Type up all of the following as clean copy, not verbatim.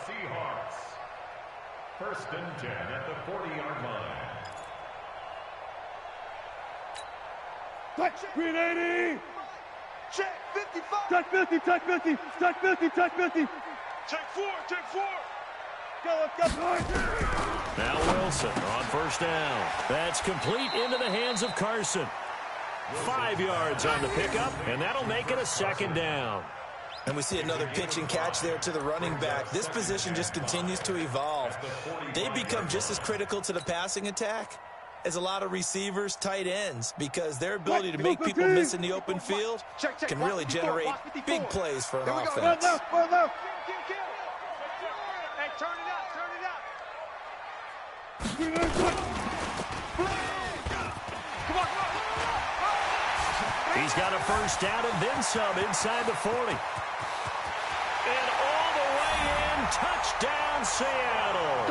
Seahawks. First and 10 at the 40-yard line. Touch, green 80. Check, 55. Touch 50, touch 50, touch 50, touch 50. Take 4, take 4. Go, let's go. Now Wilson on first down. That's complete into the hands of Carson. 5 yards on the pickup, and that'll make it a second down. And we see another pitch and catch there to the running back. This position just continues to evolve. They become just as critical to the passing attack as a lot of receivers, tight ends, because their ability to make people miss in the open field can really generate big plays for an offense. Hey, turn it out, turn it out. Come on, come on. He's got a first down and then some inside the 40. And all the way in, touchdown Seattle.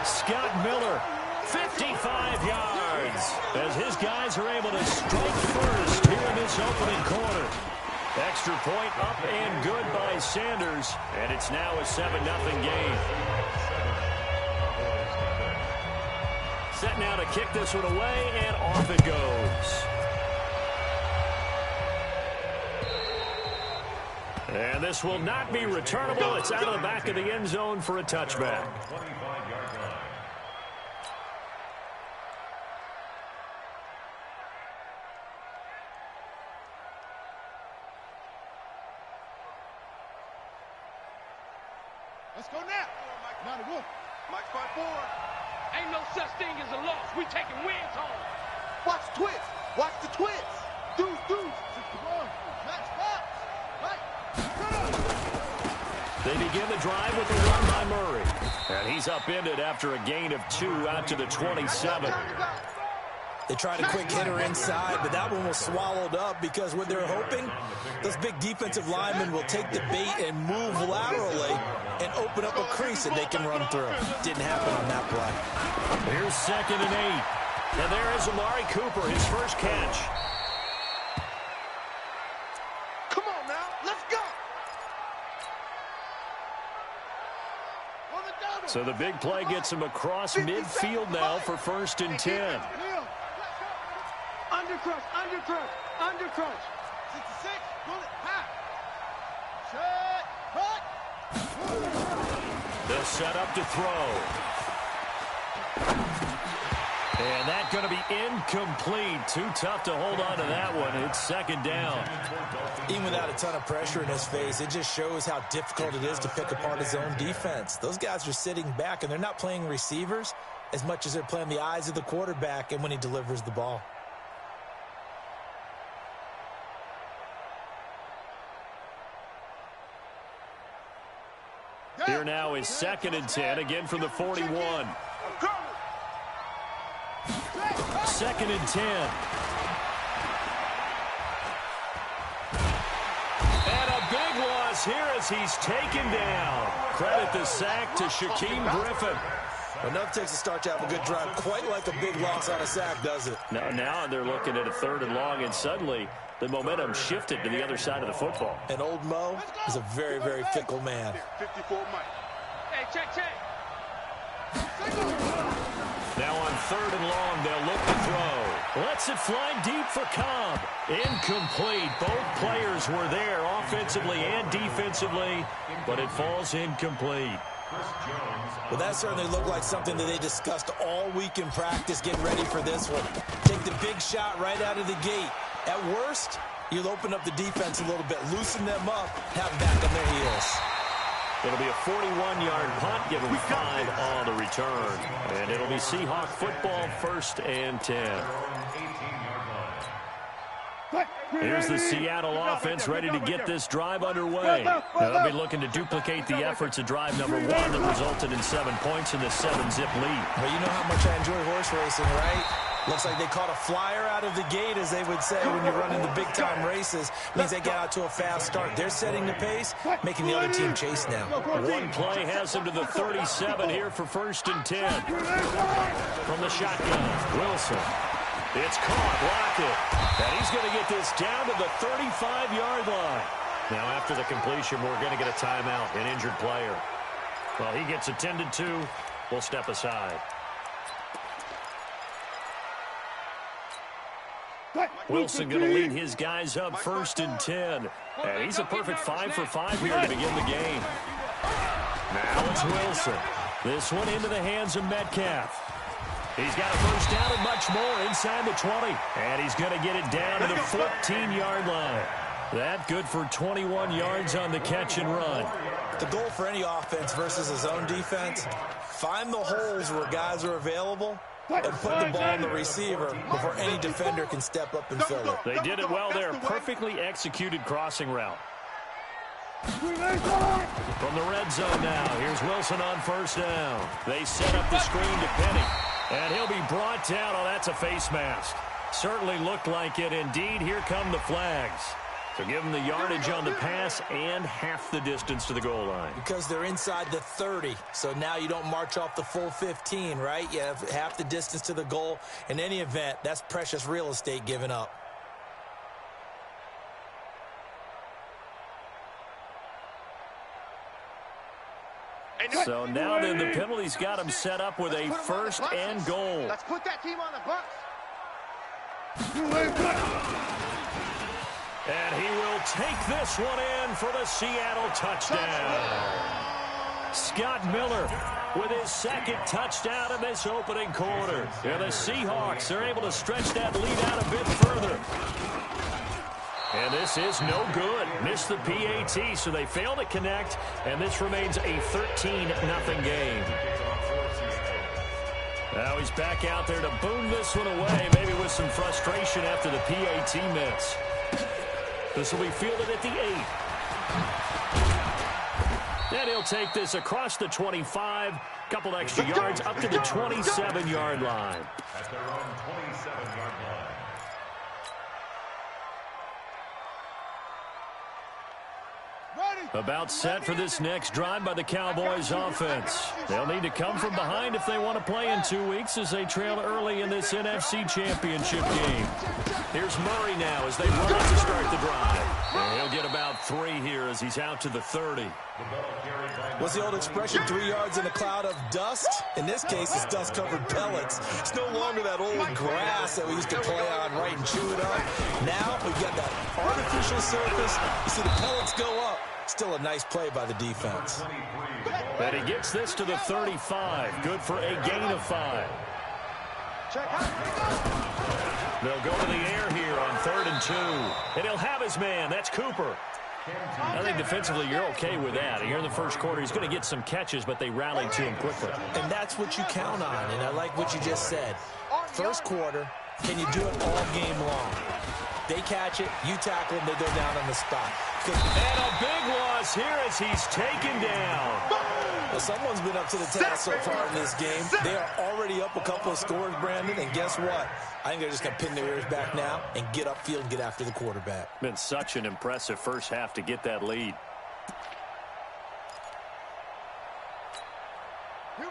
Scott Miller, 55 yards, as his guys are able to strike first here in this opening quarter. Extra point up and good by Sanders, and it's now a 7-0 game. Set now to kick this one away, and off it goes. And this will not be returnable. It's out of the back of the end zone for a touchback. Let's go now. Not a good. Mike's by 4. Ain't no such thing as a loss. We taking wins home. Watch the twist. Watch the twist. Deuce, deuce. 61. Match box. Right. They begin the drive with a run by Murray. And he's upended after a gain of 2 out to the 27. They tried a quick hitter inside, but that one was swallowed up because what they're hoping, those big defensive linemen will take the bait and move laterally and open up a crease that they can run through. Didn't happen on that play. Here's 2nd and 8. And there is Amari Cooper, his first catch. Come on now. Let's go. So the big play gets him across midfield now for 1st and 10. Undercrush, undercrush, undercrush. 66, bullet, half. Shut, cut. They'll set up to throw. And that's going to be incomplete. Too tough to hold on to that one. It's 2nd down. Even without a ton of pressure in his face, it just shows how difficult it is to pick apart his own defense. Those guys are sitting back, and they're not playing receivers as much as they're playing the eyes of the quarterback and when he delivers the ball. Here now is 2nd and 10, again from the 41. 2nd and 10. And a big loss here as he's taken down. Credit the sack to Shaquem Griffin. Enough takes a start to have a good drive, quite like a big loss on a sack, does it? Now they're looking at a 3rd and long, and suddenly the momentum shifted to the other side of the football. And old Mo is a very, very fickle man. 54 Mike. Hey, check, check. Now on 3rd and long, they'll look to throw. Lets it fly deep for Cobb. Incomplete. Both players were there offensively and defensively, but it falls incomplete. Well, that certainly looked like something that they discussed all week in practice, getting ready for this one. Take the big shot right out of the gate. At worst, you'll open up the defense a little bit, loosen them up, have them back on their heels. It'll be a 41-yard punt, give them 5 on the return. And it'll be Seahawk football, 1st and 10. Here's the Seattle offense ready to get this drive underway. Now they'll be looking to duplicate the efforts of drive number 1 that resulted in 7 points in the 7-zip lead. Well, you know how much I enjoy horse racing, right? Looks like they caught a flyer out of the gate, as they would say when you're running the big-time races. Means they get out to a fast start. They're setting the pace, making the other team chase now. One play has them to the 37 here for 1st and 10. From the shotgun, Wilson. It's caught, Lockett. And he's going to get this down to the 35-yard line. Now, after the completion, we're going to get a timeout, an injured player. Well, he gets attended to. We'll step aside. Wilson going to lead his guys up 1st and 10. And he's a perfect 5 for 5 here to begin the game. Now it's Wilson. This one into the hands of Metcalf. He's got a first down and much more inside the 20. And he's going to get it down to the 14-yard line. That good for 21 yards on the catch and run. The goal for any offense versus his own defense, find the holes where guys are available and put the ball in the receiver before any defender can step up and fill it. They did it well there. Perfectly executed crossing route. From the red zone now, here's Wilson on first down. They set up the screen to Penny. And he'll be brought down. Oh, that's a face mask. Certainly looked like it. Indeed, here come the flags. So give them the yardage on the pass and half the distance to the goal line. Because they're inside the 30, so now you don't march off the full 15, right? You have half the distance to the goal. In any event, that's precious real estate given up. So now then the penalty's got him set up with a 1st and goal. Let's put that team on the bus. And he will take this one in for the Seattle touchdown. Scott Miller with his 2nd touchdown in this opening quarter. And the Seahawks are able to stretch that lead out a bit further. And this is no good. Missed the PAT, so they fail to connect. And this remains a 13-0 game. Now he's back out there to boom this one away, maybe with some frustration after the PAT miss. This will be fielded at the 8. And he'll take this across the 25. Couple extra yards up to the 27-yard line. At their own 27-yard line. About set for this next drive by the Cowboys offense. They'll need to come from behind if they want to play in 2 weeks as they trail early in this NFC Championship game. Here's Murray now as they run to start the drive. And he'll get about 3 here as he's out to the 30. What's the old expression, 3 yards in a cloud of dust? In this case, it's dust-covered pellets. It's no longer that old grass that we used to play on, right, and chew it up. Now we've got that artificial surface. You see the pellets go up. Still a nice play by the defense. And he gets this to the 35. Good for a gain of 5. They'll go to the air here on 3rd and 2. And he'll have his man. That's Cooper. I think defensively you're okay with that. Here in the first quarter, he's going to get some catches, but they rallied to him quickly. And that's what you count on, and I like what you just said. First quarter, can you do it all game long? They catch it, you tackle them, they go down on the spot. And a big loss here as he's taken down. Well, someone's been up to the task so far in this game. They are already up a couple of scores, Brandon, and guess what? I think they're just going to pin their ears back now and get upfield and get after the quarterback. Been such an impressive first half to get that lead.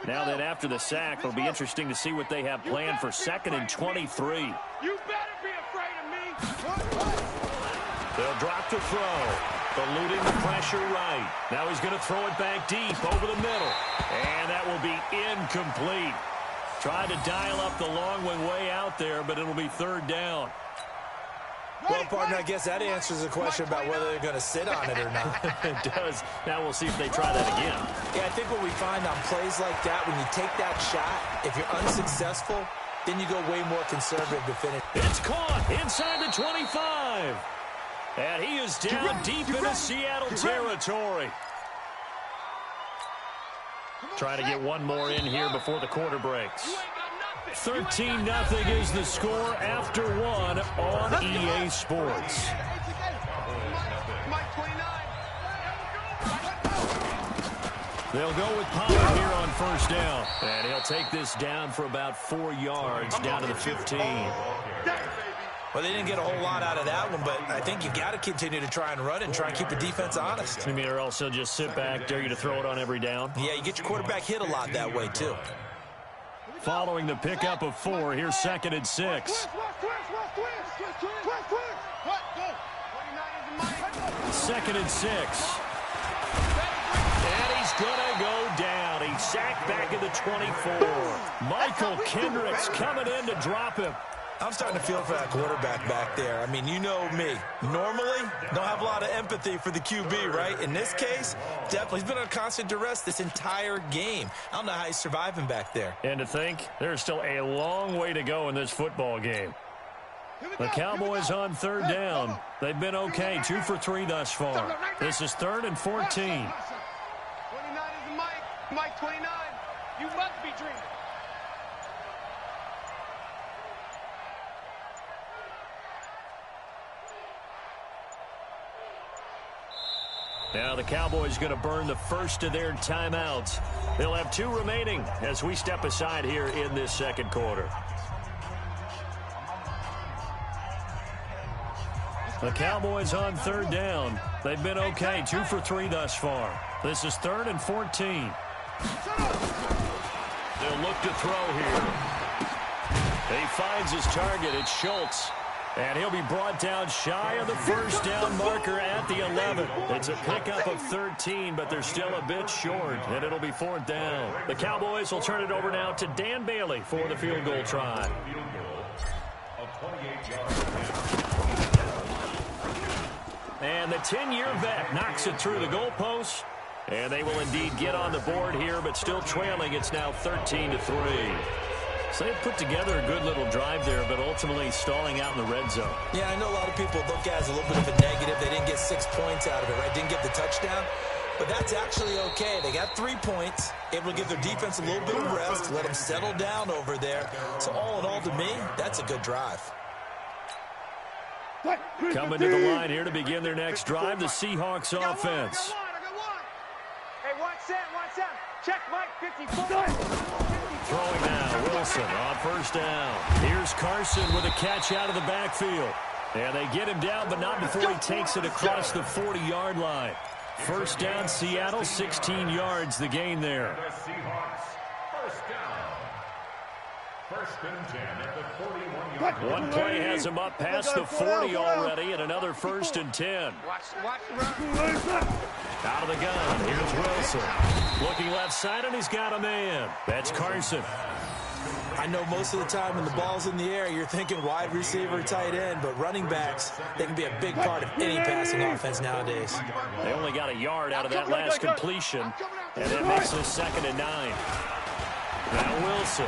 Now then, after the sack, it'll be interesting to see what they have planned for 2nd and 23. You better be afraid of me. They'll drop to throw. Eluding the pressure right. Now he's going to throw it back deep over the middle. And that will be incomplete. Tried to dial up the long one way out there, but it'll be 3rd down. Well, partner, I guess that answers the question about whether they're going to sit on it or not. It does. Now we'll see if they try that again. Yeah, I think what we find on plays like that, when you take that shot, if you're unsuccessful, then you go way more conservative to finish. It's caught inside the 25. And he is down deep into Seattle territory. Trying to get one more in here before the quarter breaks. 13-0 is the score after 1 on EA Sports. They'll go with Pollard here on first down. And he'll take this down for about 4 yards, down to the 15. Well, they didn't get a whole lot out of that one, but I think you got to continue to try and run and try and keep the defense honest. You mean, or else they'll just sit back, dare you to throw it on every down? Yeah, you get your quarterback hit a lot that way, too. Following the pickup of 4, here's 2nd and 6. 2nd and 6. And he's going to go down. sack back at the 24. Michael Kendricks coming in to drop him. I'm starting to feel for that quarterback back there. I mean, you know me. Normally, don't have a lot of empathy for the QB, right? In this case, definitely. He's been on constant duress this entire game. I don't know how he's surviving back there. And to think, there's still a long way to go in this football game. The Cowboys on third down. They've been okay, 2 for 3 thus far. This is 3rd and 14. 29 is the Mike. Mike 29. You must be dreaming. Now the Cowboys going to burn the first of their timeouts. They'll have 2 remaining as we step aside here in this second quarter. The Cowboys on third down. They've been okay, 2 for 3 thus far. This is 3rd and 14. They'll look to throw here. He finds his target. It's Schultz. And he'll be brought down shy of the first down marker at the 11. It's a pickup of 13, but they're still a bit short, and it'll be 4th down. The Cowboys will turn it over now to Dan Bailey for the field goal try. And the 10-year vet knocks it through the goalpost. And they will indeed get on the board here, but still trailing. It's now 13-3. So they've put together a good little drive there, but ultimately stalling out in the red zone. Yeah, I know a lot of people look at it as a little bit of a negative. They didn't get 6 points out of it, right? Didn't get the touchdown. But that's actually okay. They got 3 points, able to give their defense a little bit of rest, let them settle down over there. So all in all, to me, that's a good drive. Coming to the line here to begin their next drive, the Seahawks offense. Hey, watch that. Check Mike 54. Throwing now, Wilson on first down. Here's Carson with a catch out of the backfield. And they get him down, but not before he takes it across the 40-yard line. First down, Seattle, 16 yards, the gain there. The Seahawks, first down. First and 10 at the 41-yard line. One play has him up past the 40 already, and another first and 10. Watch the run. Out of the gun, here's Wilson. Looking left side, and he's got a man. That's Carson. I know most of the time when the ball's in the air, you're thinking wide receiver, tight end, but running backs, they can be a big part of any passing offense nowadays. They only got a yard out of that last completion, and that makes it 2nd and 9. Now Wilson.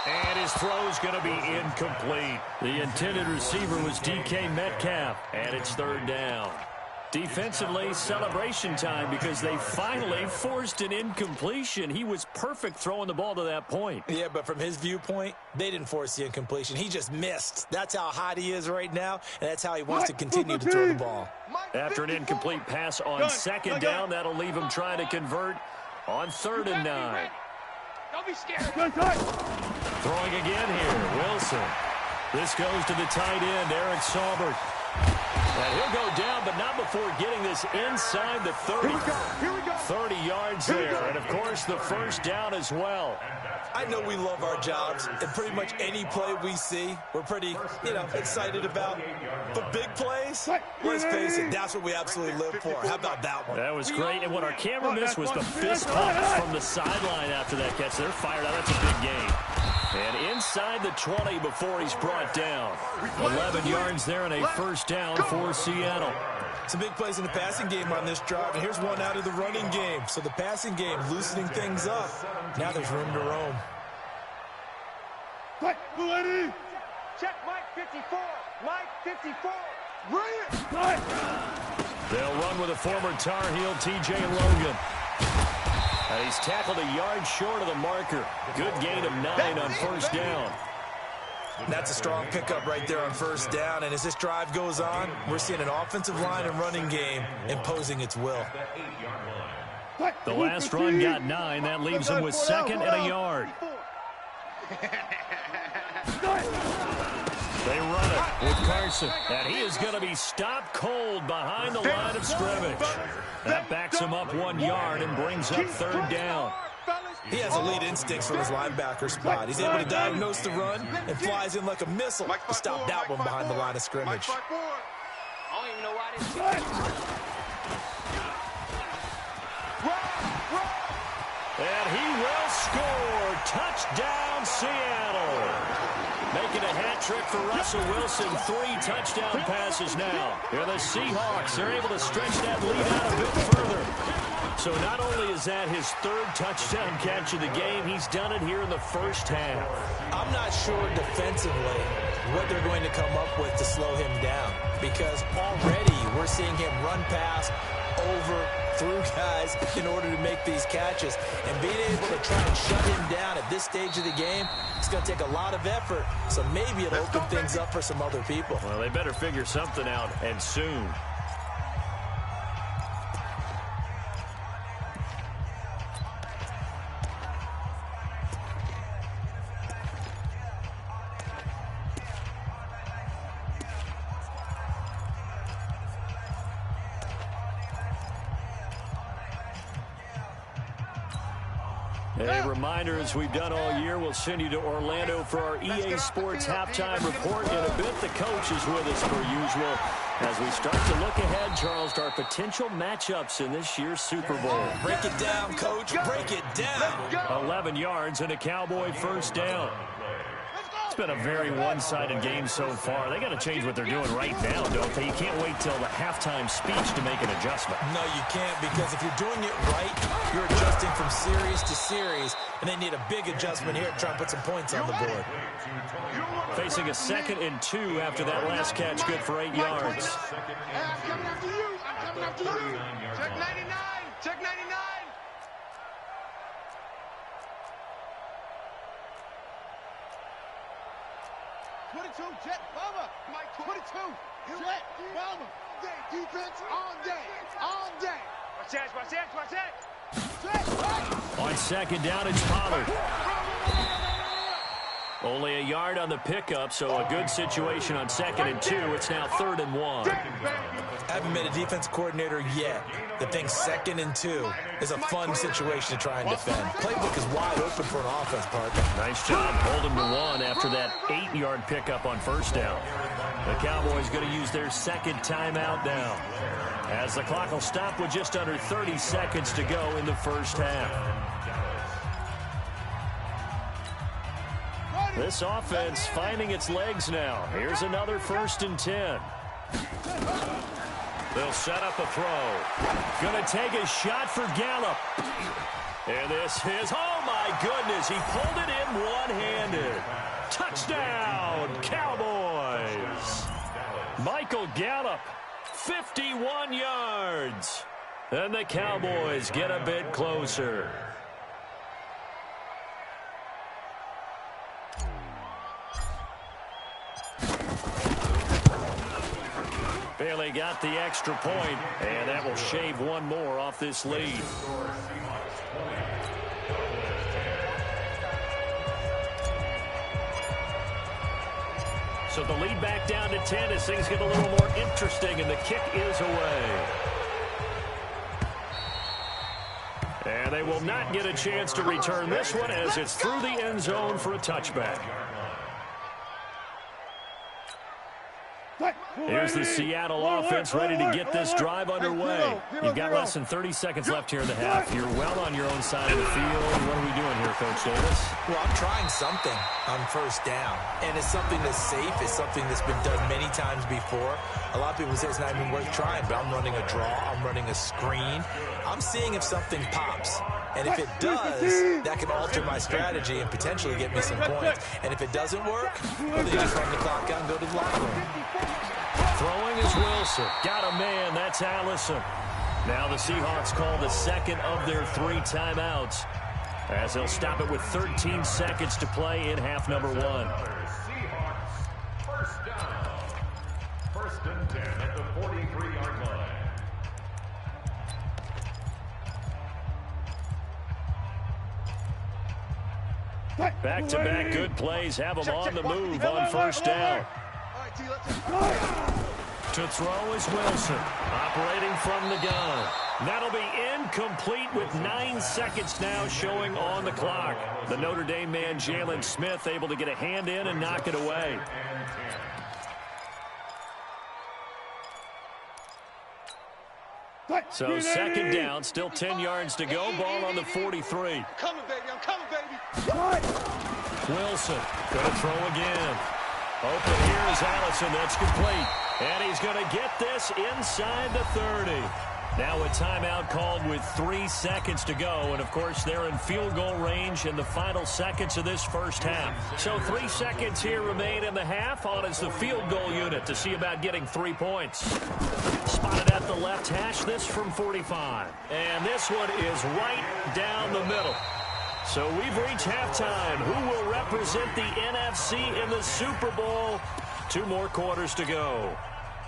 And his throw's going to be incomplete. The intended receiver was DK Metcalf, and it's 3rd down. Defensively, celebration time because they finally forced an incompletion. He was perfect throwing the ball to that point. Yeah, but from his viewpoint, they didn't force the incompletion. He just missed. That's how hot he is right now, and that's how he wants to continue to throw the ball. After an incomplete pass on 2nd down, that'll leave him trying to convert on 3rd and 9. Don't be scared. Throwing again here, Wilson. This goes to the tight end, Eric Saubert. And he'll go down, but not before getting this inside the 30. Here we go. 30 yards there, and of course the first down as well. I know we love our jobs, and pretty much any play we see, we're pretty, excited about. But big plays, let's face it, that's what we absolutely live for. How about that one? That was great, and what our camera missed was the fist pump from the sideline after that catch. They're fired out. That's a big gain. And inside the 20 before he's brought down. 11 yards there and a first down for Seattle. Some big plays in the passing game on this drive, and here's one out of the running game. So the passing game loosening things up. Now there's room to roam. Check Mike 54. Mike 54. Bring it. They'll run with a former Tar Heel, TJ Logan. And he's tackled a yard short of the marker. Good gain of 9 on first down. That's a strong pickup right there on first down. And as this drive goes on, we're seeing an offensive line and running game imposing its will. The last run got 9. That leaves him with 2nd and a yard. They run it with Carson. And he is going to be stopped cold behind the line of scrimmage. That backs him up 1 yard and brings up 3rd down. He has elite instincts from his linebacker spot. He's able to diagnose the run and flies in like a missile to stop that one behind the line of scrimmage. I don't even know why this. And he will score. Touchdown, Seattle. Making a hat trick for Russell Wilson. 3 touchdown passes now. And the Seahawks are able to stretch that lead out a bit further. So not only is that his 3rd touchdown catch of the game, he's done it here in the first half. I'm not sure defensively what they're going to come up with to slow him down, because already we're seeing him run past, over, through guys in order to make these catches. And being able to try and shut him down at this stage of the game, it's going to take a lot of effort. So maybe it'll open things up for some other people. Well, they better figure something out, and soon. A reminder, as we've done all year, we'll send you to Orlando for our EA Sports halftime report in a bit. The coach is with us per usual as we start to look ahead, Charles, to our potential matchups in this year's Super Bowl. Break it down, Coach. Break it down. 11 yards and a Cowboy first down. It's been a very one-sided game so far. They got to change what they're doing right now, don't they? You can't wait till the halftime speech to make an adjustment. No, you can't, because if you're doing it right, you're adjusting from series to series, and they need a big adjustment here to try and put some points on the board. Facing a 2nd and 2 after that last catch, good for 8 yards. I'm coming after you. I'm coming after you. Check 99. Check 99. 22, Jet Bomber. Mike 22, Jet Bomber. Defense on day. On day. Watch that, watch that, watch that. On 2nd down, it's Pollard. Only a yard on the pickup, so a good situation on 2nd and 2. It's now 3rd and 1. I haven't been a defense coordinator yet that thinks 2nd and 2 is a fun situation to try and defend. Playbook is wide open for an offense, Parker. Nice job holding to 1 after that 8-yard pickup on 1st down. The Cowboys going to use their 2nd timeout now, as the clock will stop with just under 30 seconds to go in the first half. This offense finding its legs now. Here's another 1st and 10. They'll set up a throw. Going to take a shot for Gallup. And this is, oh my goodness, he pulled it in one-handed. Touchdown, Cowboys. Michael Gallup, 51 yards. And the Cowboys get a bit closer. Bailey got the extra point, and that will shave 1 more off this lead. So the lead back down to 10 as things get a little more interesting, and the kick is away. And they will not get a chance to return this one as it's through the end zone for a touchback. Here's the Seattle offense ready to get this drive underway. You've got less than 30 seconds left here in the half. You're well on your own side of the field. What are we doing here, Coach Davis? Well, I'm trying something on 1st down, and it's something that's safe. It's something that's been done many times before. A lot of people say it's not even worth trying, but I'm running a draw. I'm running a screen. I'm seeing if something pops. And if it does, that can alter my strategy and potentially get me some points. And if it doesn't work, well, then you just run the clock out and go to the locker room. Throwing is Wilson. Got a man. That's Allison. Now the Seahawks call the 2nd of their 3 timeouts, as they'll stop it with 13 seconds to play in half number 1. Seahawks, 1st down. 1st and 10 at the 43-yard line. Back-to-back good plays have them on the move on 1st down. To throw is Wilson, operating from the gun. That'll be incomplete with 9 seconds now showing on the clock. The Notre Dame man, Jalen Smith, able to get a hand in and knock it away. So second down, still 10 yards to go. Ball on the 43. I'm coming, baby. I'm coming, baby. Wilson going to throw again. Open here is Allison. That's complete. And he's going to get this inside the 30. Now a timeout called with 3 seconds to go. And, of course, they're in field goal range in the final seconds of this first half. So 3 seconds here remain in the half. On is the field goal unit to see about getting 3 points. Spotted at the left hash. This from 45. And this one is right down the middle. So we've reached halftime. Who will represent the NFC in the Super Bowl? 2 more quarters to go.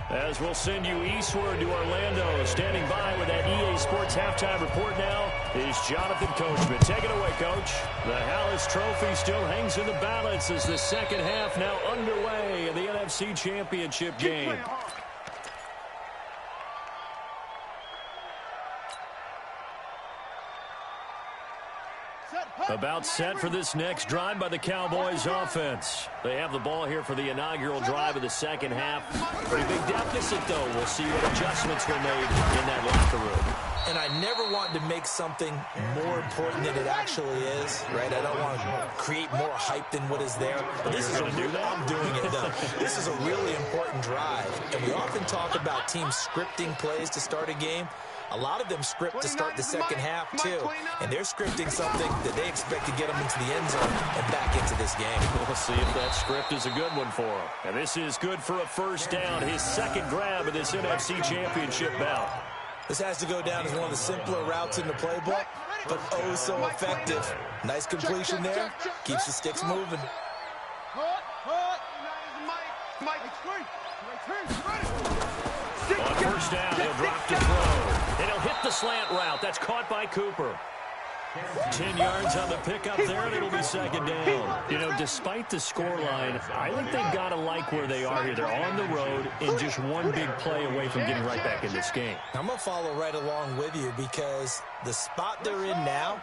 As we'll send you eastward to Orlando. Standing by with that EA Sports halftime report now is Jonathan Coachman. Take it away, Coach. The Hallis Trophy still hangs in the balance as the second half now underway in the NFC Championship game. About set for this next drive by the Cowboys offense. They have the ball here for the inaugural drive of the second half. Pretty big deficit, though. We'll see what adjustments were made in that locker room. And I never want to make something more important than it actually is, right? I don't want to create more hype than what is there. But this is I'm doing it, though. This is a really important drive. And we often talk about teams scripting plays to start a game. A lot of them script to start the second half, too. And they're scripting something that they expect to get them into the end zone and back into this game. We'll see if that script is a good one for them. And this is good for a first down. His second grab of this NFC Championship bout. This has to go down as one of the simpler routes in the playbook, but oh so effective. Nice completion there. Keeps the sticks moving. On first down, he'll drop to throw. And he'll hit the slant route. That's caught by Cooper. 10 yards on the pickup there, and it'll be second down. You know, despite the scoreline, I think they've got to like where they are here. They're on the road and just one big play away from getting right back in this game. I'm going to follow right along with you because the spot they're in now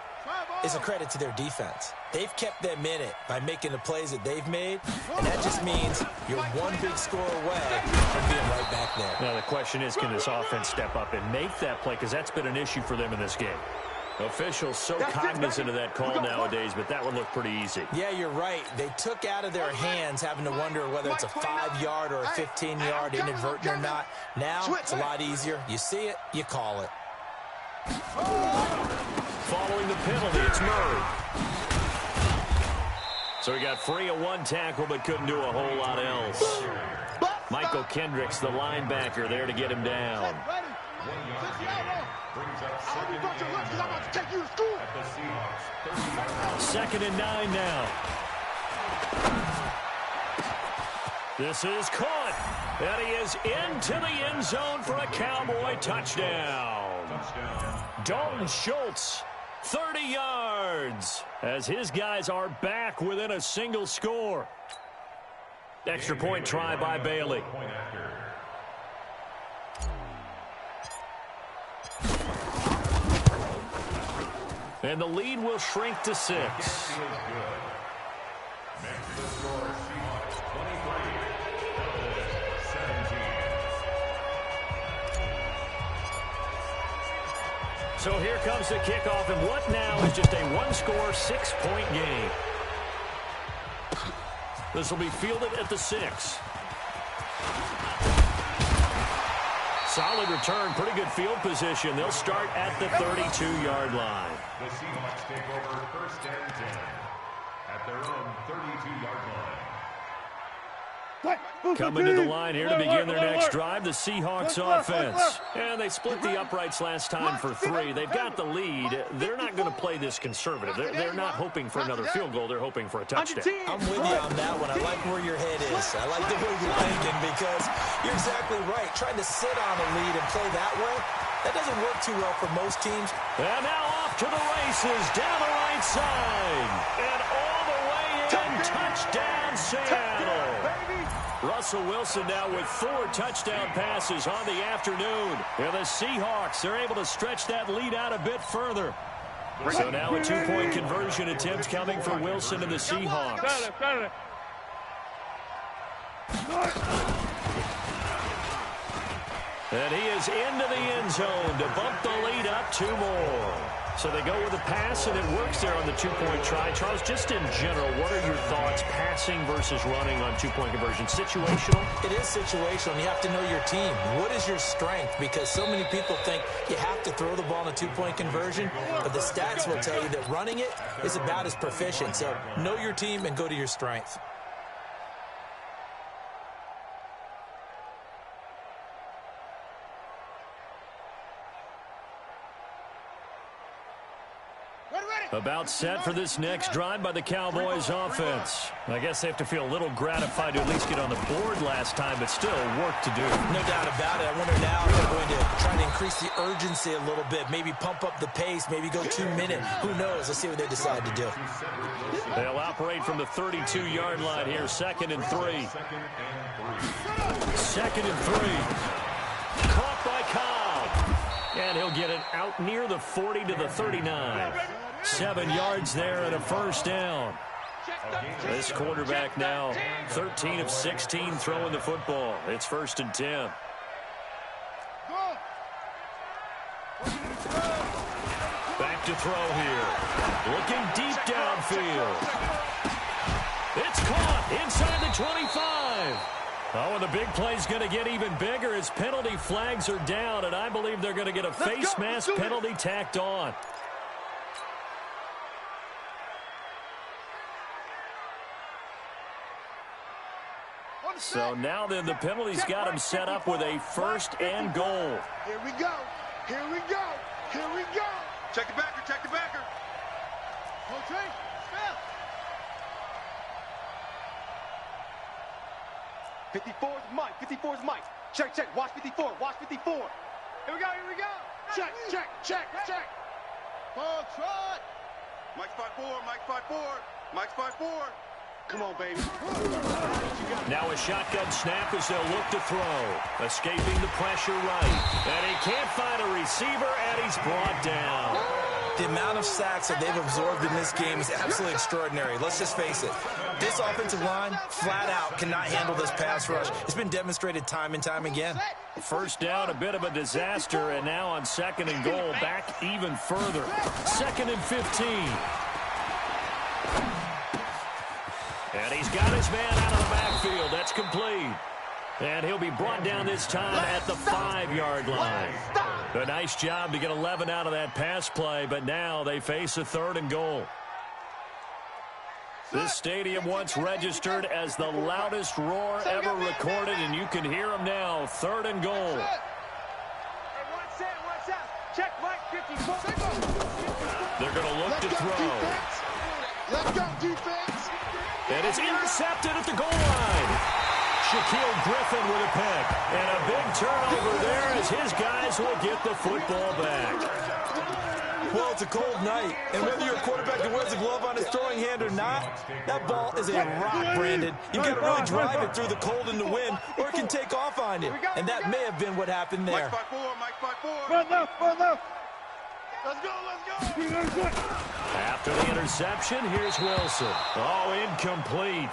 is a credit to their defense. They've kept them in it by making the plays that they've made, and that just means you're one big score away from being right back there. Now, the question is, can this offense step up and make that play? Because that's been an issue for them in this game. Officials so cognizant of that call nowadays, but that one looked pretty easy. Yeah, you're right. They took out of their hands having to wonder whether it's a 5-yard or a 15-yard inadvertent or not. Now, it's a lot easier. You see it, you call it. Following the penalty, it's Murray. So he got free of one tackle, but couldn't do a whole lot else. Michael Kendricks, the linebacker, there to get him down. Second and 9 now. This is caught. And he is into the end zone for a Cowboy touchdown. Dalton Schultz, 30 yards, as his guys are back within a single score. Extra point try by Bailey. And the lead will shrink to 6. Makes the score Seahawks 23, 17. So here comes the kickoff, and what now is just a one-score, 6-point game. This will be fielded at the 6. Solid return, pretty good field position. They'll start at the 32-yard line. The Seahawks take over first and 10 at their own 32-yard line. Coming to the line here to begin their next drive, the Seahawks offense. And they split the uprights last time for 3. They've got the lead. They're not going to play this conservative. They're not hoping for another field goal. They're hoping for a touchdown. I'm with you on that one. I like where your head is. I like the way you're thinking because you're exactly right. Trying to sit on a lead and play that way, that doesn't work too well for most teams. And now off to the races down the right side. And all the way in, touchdown Seattle. Russell Wilson now with 4 touchdown passes on the afternoon. And the Seahawks, they're able to stretch that lead out a bit further. So now a 2-point conversion attempt coming for Wilson and the Seahawks. And he is into the end zone to bump the lead up 2 more. So they go with a pass, and it works there on the 2-point try. Charles, just in general, what are your thoughts passing versus running on 2-point conversion? Situational? It is situational. You have to know your team. What is your strength? Because so many people think you have to throw the ball in a 2-point conversion, but the stats will tell you that running it is about as proficient. So know your team and go to your strength. About set for this next drive by the Cowboys offense. I guess they have to feel a little gratified to at least get on the board last time, but still work to do. No doubt about it. I wonder now if they're going to try to increase the urgency a little bit, maybe pump up the pace, maybe go 2-minute. Who knows? Let's see what they decide to do. They'll operate from the 32-yard line here, 2nd and 3. 2nd and 3. Caught by Cobb. And he'll get it out near the 40 to the 39. 7 yards there and a first down. This quarterback now 13 of 16 throwing the football. It's 1st and 10. Back to throw here. Looking deep downfield. It's caught inside the 25. Oh, and the big play's going to get even bigger as penalty flags are down, and I believe they're going to get a face mask penalty tacked on. So now then the penalty's got him set up with a 1st and goal. Here we go. Here we go. Here we go. Check the backer. Check the backer. Coach, step. 54 is Mike. 54 is Mike. Check, check. Watch 54. Watch 54. Here we go. Here we go. Check, check, check, check. Ball trot. Mike's 5'4". Mike's 5'4". Mike's 5'4". Come on, baby. Now a shotgun snap as they'll look to throw. Escaping the pressure right. And he can't find a receiver, and he's brought down. The amount of sacks that they've absorbed in this game is absolutely extraordinary. Let's just face it. This offensive line, flat out, cannot handle this pass rush. It's been demonstrated time and time again. First down, a bit of a disaster, and now on 2nd and goal, back even further. 2nd and 15. And he's got his man out of the backfield. That's complete. And he'll be brought down this time at the 5-yard line. A nice job to get 11 out of that pass play, but now they face a 3rd and goal. This stadium once registered as the loudest roar ever recorded, and you can hear them now. 3rd and goal. Check Mike 54. They're going to look to throw. Let's go, defense. And it's intercepted at the goal line. Shaquille Griffin with a pick. And a big turnover there as his guys will get the football back. Well, it's a cold night, and whether you're a quarterback that wears a glove on his throwing hand or not, that ball is a rock, Brandon. You've got to really drive it through the cold and the wind, or it can take off on you. And that may have been what happened there. Mike's 5'4". Mike's 5'4". Run left. Let's go. After the interception, here's Wilson. Oh, incomplete.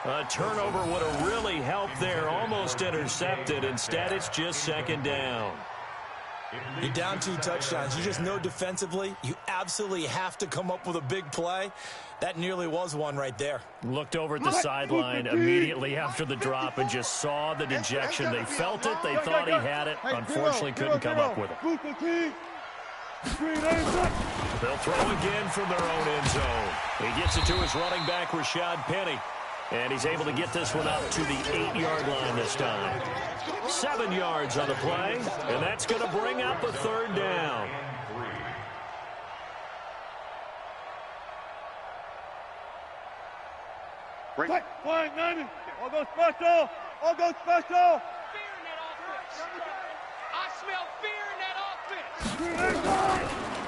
A turnover would have really helped there. Almost intercepted. Instead, it's just 2nd down. You're down 2 touchdowns. You just know defensively you absolutely have to come up with a big play. That nearly was one right there. Looked over at the sideline immediately after the drop and just saw the dejection. They felt it. They thought he had it. Unfortunately, couldn't come up with it. They'll throw again from their own end zone. He gets it to his running back, Rashad Penny. And he's able to get this one up to the 8-yard line this time. 7 yards on the play, and that's going to bring up a 3rd down. Right. Flying 90. All go special. All go special. Fear in that offense. I smell fear in that offense.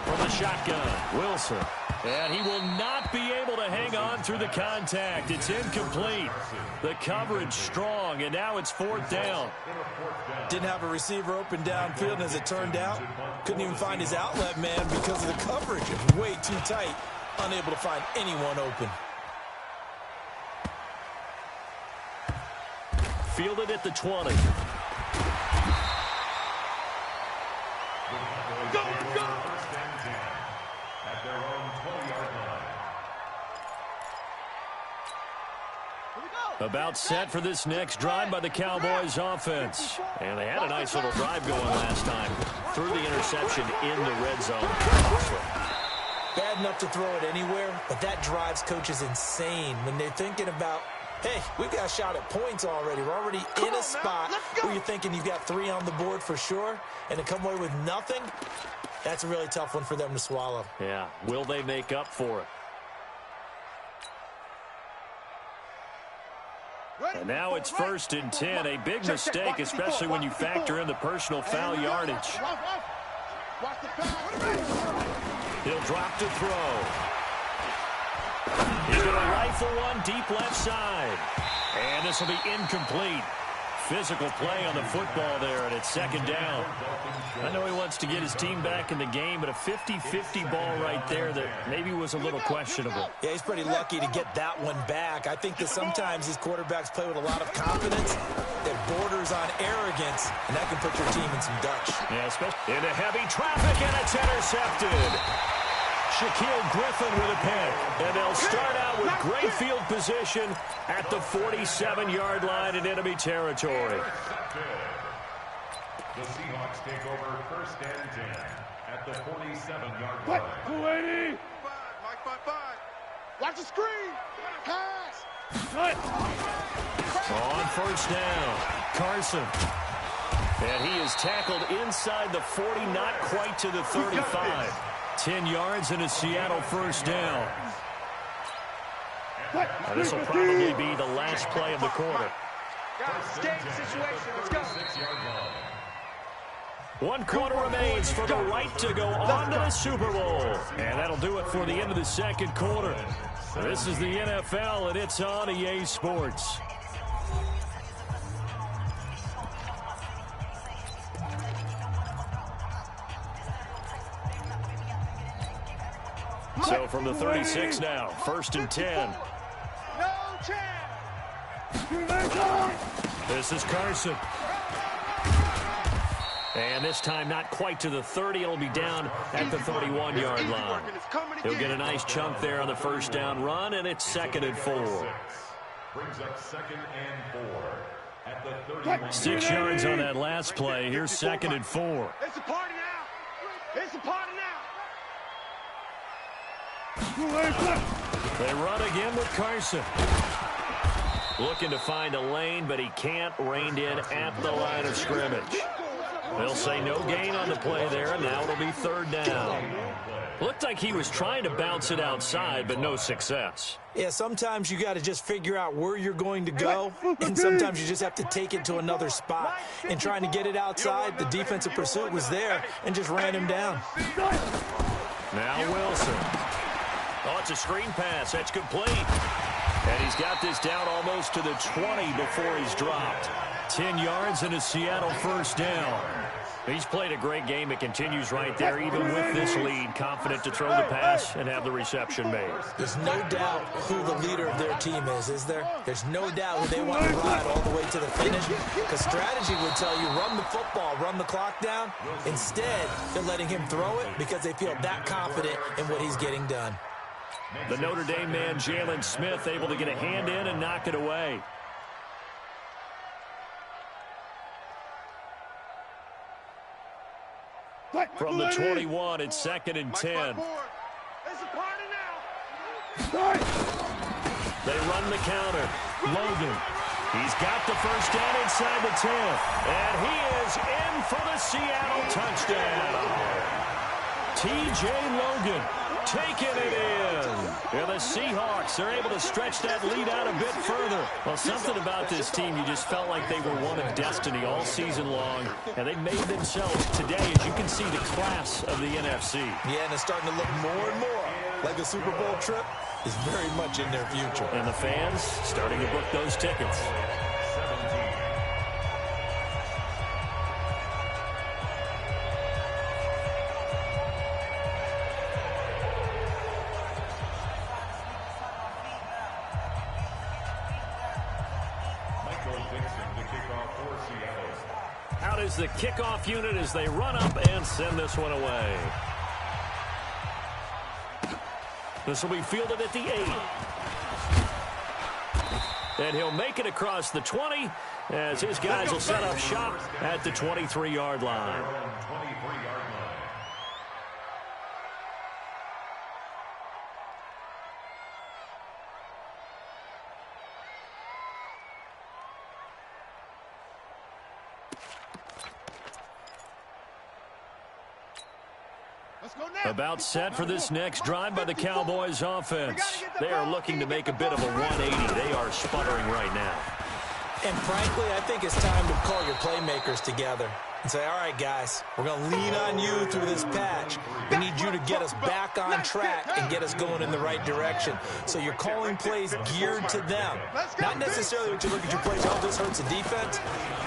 From the shotgun, Wilson. And he will not be able to hang on through the contact. It's incomplete. The coverage strong, and now it's 4th down. Didn't have a receiver open downfield, and as it turned out, couldn't even find his outlet man because of the coverage. It was way too tight, unable to find anyone open. Fielded at the 20. go, let's go. First and 10 at their own 20-yard line. About set for this next drive by the Cowboys offense. And they had a nice little drive going last time. Threw the interception in the red zone. Bad enough to throw it anywhere, but that drives coaches insane when they're thinking about, hey, we've got a shot at points already. We're already in a spot where you're thinking you've got 3 on the board for sure, and to come away with nothing, that's a really tough one for them to swallow. Yeah, will they make up for it? And now it's first and 10. A big mistake, especially when you factor in the personal foul yardage. He'll drop to throw. He's going to rifle one deep left side. And this will be incomplete. Physical play on the football there, and it's second down. I know he wants to get his team back in the game, but a 50-50 ball right there that maybe was a little questionable. Yeah, he's pretty lucky to get that one back. I think that sometimes these quarterbacks play with a lot of confidence that borders on arrogance, and that can put your team in some Dutch. Yeah, especially into heavy traffic, and it's intercepted. Shaquille Griffin with a pick, and they'll start out with great field position at the 47-yard line in enemy territory. The Seahawks take over first and 10 at the 47-yard line. 280. Mike, 5. Watch the screen. Pass. On first down, Carson. And he is tackled inside the 40, not quite to the 35. 10 yards and a Seattle first down. And this will probably be the last play of the quarter. Stay in situation. Let's go. 6-yard line. 1 quarter remains for the right to go on to the Super Bowl. And that'll do it for the end of the second quarter. This is the NFL, and it's on EA Sports. So from the 36 now, first and 10. No chance. This is Carson. And this time not quite to the 30. It'll be down at the 31-yard line. He'll get a nice chunk there on the first down run, and it's second and 4. Brings up second and 4 at the 31. 6 yards on that last play. Here's second and 4. It's a party now. It's a party now. They run again with Carson. Looking to find a lane, but he can't. Reined in at the line of scrimmage. They'll say no gain on the play there, and now it'll be third down. Looked like he was trying to bounce it outside, but no success. Yeah, sometimes you got to just figure out where you're going to go, and sometimes you just have to take it to another spot. And trying to get it outside, the defensive pursuit was there and just ran him down. Now Wilson. Oh, it's a screen pass. That's complete. And he's got this down almost to the 20 before he's dropped. 10 yards and a Seattle first down. He's played a great game. It continues right there, even with this lead. Confident to throw the pass and have the reception made. There's no doubt who the leader of their team is there? There's no doubt who they want to ride all the way to the finish. Because strategy would tell you, run the football, run the clock down. Instead, they're letting him throw it because they feel that confident in what he's getting done. The Notre Dame man, Jalen Smith, able to get a hand in and knock it away. From the 21, it's second and 10. It's a party now. They run the counter. Logan. He's got the first down inside the 10. And he is in for the Seattle touchdown. T.J. Logan taking it in. And the Seahawks are able to stretch that lead out a bit further. Well, something about this team, you just felt like they were one of destiny all season long. And they made themselves today, as you can see, the class of the NFC. Yeah, and it's starting to look more and more like a Super Bowl trip is very much in their future. And the fans starting to book those tickets. is the kickoff unit as they run up and send this one away. This will be fielded at the 8. And he'll make it across the 20 as his guys will set up shop at the 23-yard line. About set for this next drive by the Cowboys offense. They are looking to make a bit of a 180. They are sputtering right now. And frankly, I think it's time to call your playmakers together and say, all right, guys, we're going to lean on you through this patch. We need you to get us back on track and get us going in the right direction. So you're calling plays geared to them. Not necessarily what you look at your plays, oh, this hurts the defense.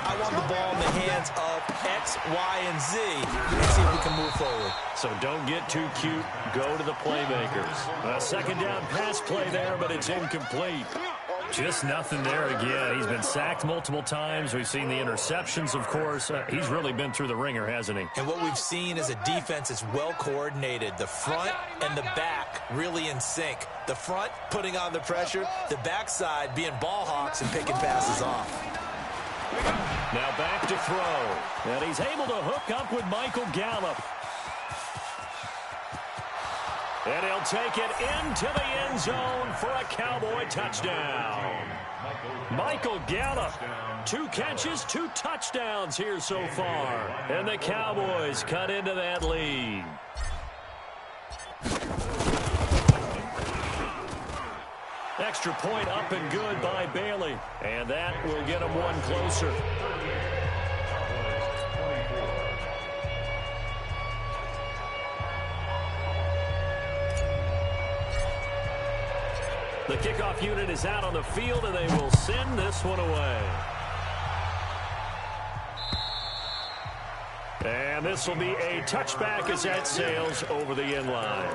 I want the ball in the hands of X, Y, and Z and see if we can move forward. So don't get too cute. Go to the playmakers. A second down pass play there, but it's incomplete. Just nothing there again. He's been sacked multiple times. We've seen the interceptions, of course. He's really been through the ringer, hasn't he? And what we've seen is a defense that's well coordinated. The front and the back really in sync. The front putting on the pressure, the backside being ball hawks and picking passes off. Now back to throw. And he's able to hook up with Michael Gallup. And he'll take it into the end zone for a Cowboy touchdown. Michael Gallup, 2 catches, 2 touchdowns here so far. And the Cowboys cut into that lead. Extra point up and good by Bailey. And that will get him one closer. The kickoff unit is out on the field, and they will send this one away. And this will be a touchback as that sails over the end line.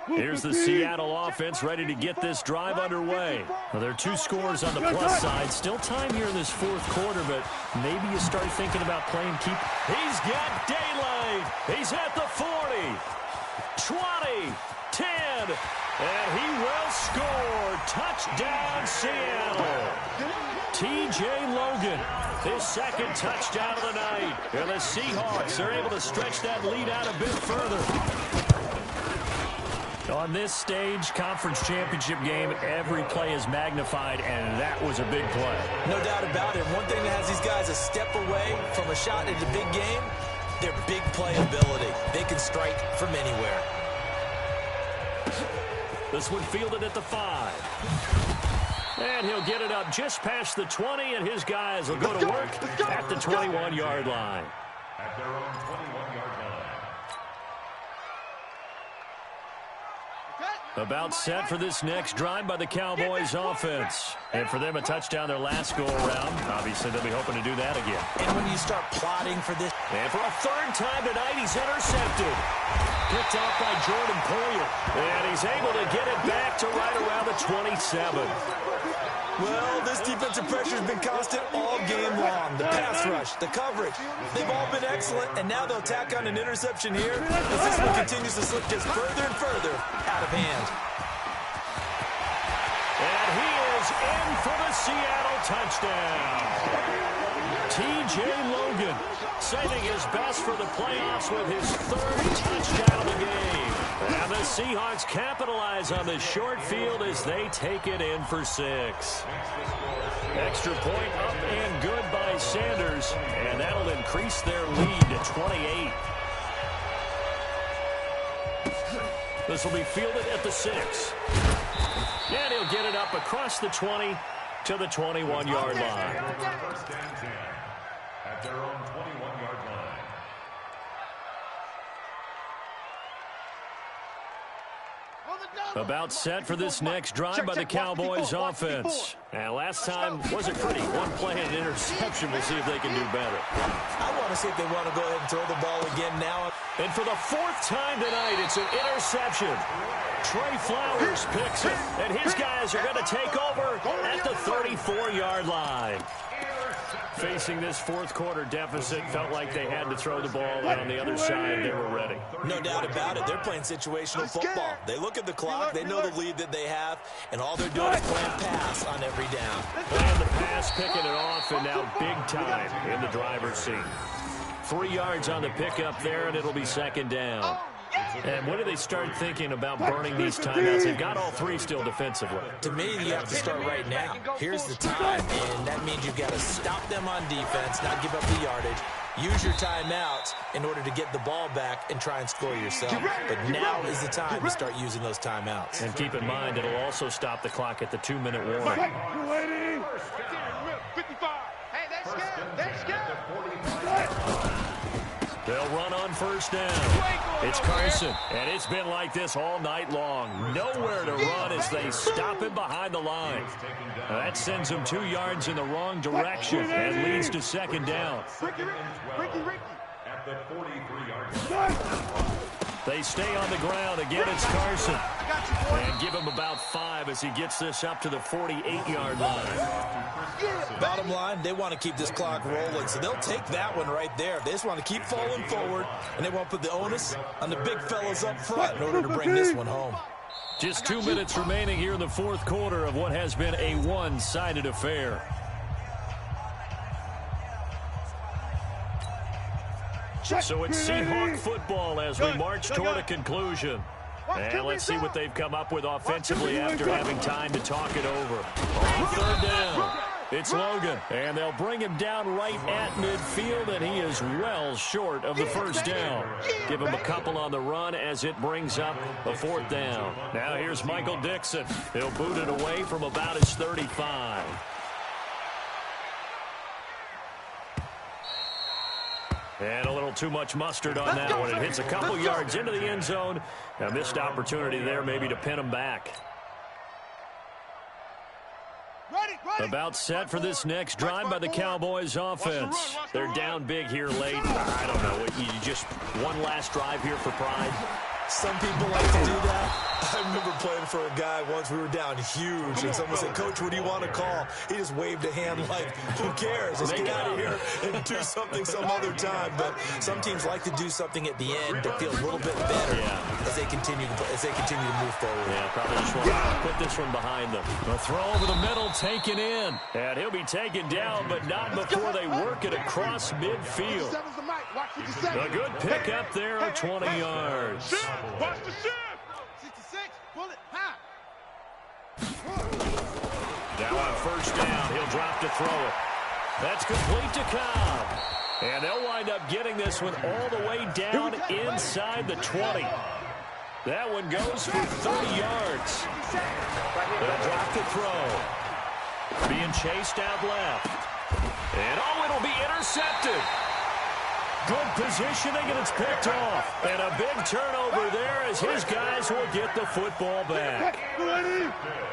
Here's the Seattle offense ready to get this drive underway. Well, there are 2 scores on the plus side. Still time here in this 4th quarter, but maybe you start thinking about playing keep. He's got daylight. He's at the 40, 20, 10, and he will score. Touchdown, Seattle. T.J. Logan, his 2nd touchdown of the night. And the Seahawks are able to stretch that lead out a bit further. On this stage, conference championship game, every play is magnified, and that was a big play. No doubt about it. One thing that has these guys a step away from a shot at the big game, their big play ability. They can strike from anywhere. This one fielded at the 5. And he'll get it up just past the 20, and his guys will go to work at the 21-yard line. At their own 21-yard line. About set for this next drive by the Cowboys offense. And for them, a touchdown their last go-around. Obviously, they'll be hoping to do that again. And when you start plotting for this... And for a 3rd time tonight, he's intercepted. Picked off by Jordan Poyer. And he's able to get it back to right around the 27. Well, this defensive pressure has been constant all game long. The pass rush, the coverage, they've all been excellent, and now they'll tack on an interception here as this one continues to slip just further and further out of hand. And he is in for the Seattle touchdown. T.J. Logan saving his best for the playoffs with his 3rd touchdown of the game. And the Seahawks capitalize on the short field as they take it in for 6. Extra point up and good by Sanders, and that'll increase their lead to 28. This will be fielded at the 6. And he'll get it up across the 20 to the 21-yard line. First and 10 at their own 21-yard line. About set for this next drive by the Cowboys offense. And last time wasn't pretty. One play and an interception. We'll see if they can do better. I want to see if they want to go ahead and throw the ball again now. And for the fourth time tonight, it's an interception. Trey Flowers picks it, and his guys are going to take over at the 34-yard line. Facing this fourth quarter deficit, felt like they had to throw the ball, and on the other side, they were ready. No doubt about it. They're playing situational football. They look at the clock, they know the lead that they have, and all they're doing is playing pass on every down. Playing the pass, picking it off, and now big time in the driver's seat. 3 yards on the pickup there, and it'll be second down. And when do they start thinking about burning these timeouts? They've got all three still defensively. To me, you have to start right now. Here's the time, and that means you've got to stop them on defense, not give up the yardage. Use your timeouts in order to get the ball back and try and score yourself. But now is the time to start using those timeouts. And keep in mind, it'll also stop the clock at the 2-minute warning. 55. Hey, they're scared. They're scared. They'll run on first down. It's Carson, and it's been like this all night long. Nowhere to run as they stop him behind the line. That sends him 2 yards in the wrong direction and leads to second down. At the 43-yard line. They stay on the ground. Again, it's Carson. And give him about 5 as he gets this up to the 48-yard line. Bottom line, they want to keep this clock rolling, so they'll take that one right there. They just want to keep falling forward, and they want to put the onus on the big fellas up front in order to bring this one home. Just 2 minutes remaining here in the fourth quarter of what has been a one-sided affair. So it's Seahawk football as we march toward a conclusion. And let's see what they've come up with offensively after having time to talk it over. On third down, it's Logan, and they'll bring him down right at midfield, and he is well short of the first down. Give him a couple on the run as it brings up a fourth down. Now here's Michael Dixon. He'll boot it away from about his 35. And a little too much mustard on that one. It hits a couple yards into the end zone. A missed opportunity there maybe to pin him back. About set for this next drive by the Cowboys offense. They're down big here late. I don't know. You just one last drive here for pride. Some people like to do that. I remember playing for a guy once. We were down huge, and someone said, "Coach, what do you want to call?" He just waved a hand like, who cares? Let's get out of here and do something some other time. But some teams like to do something at the end to feel a little bit better as they continue to move forward. Yeah, probably just want to put this one behind them. A throw over the middle, taken in. And he'll be taken down, but not before they work it across midfield. A good pick up there of 20 yards. Watch the shift. 66. Bullet. Ha. Now on first down, he'll drop to throw it. That's complete to Cobb. And they'll wind up getting this one all the way down inside the 20. That one goes for 30 yards. They'll drop to throw. Being chased out left. And it'll be intercepted. Good positioning, and it's picked off. And a big turnover there as his guys will get the football back.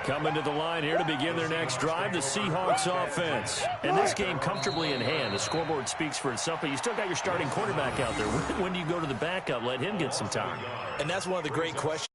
Coming to the line here to begin their next drive, the Seahawks offense. And this game comfortably in hand. The scoreboard speaks for itself, but you still got your starting quarterback out there. When do you go to the backup? Let him get some time. And that's one of the great questions.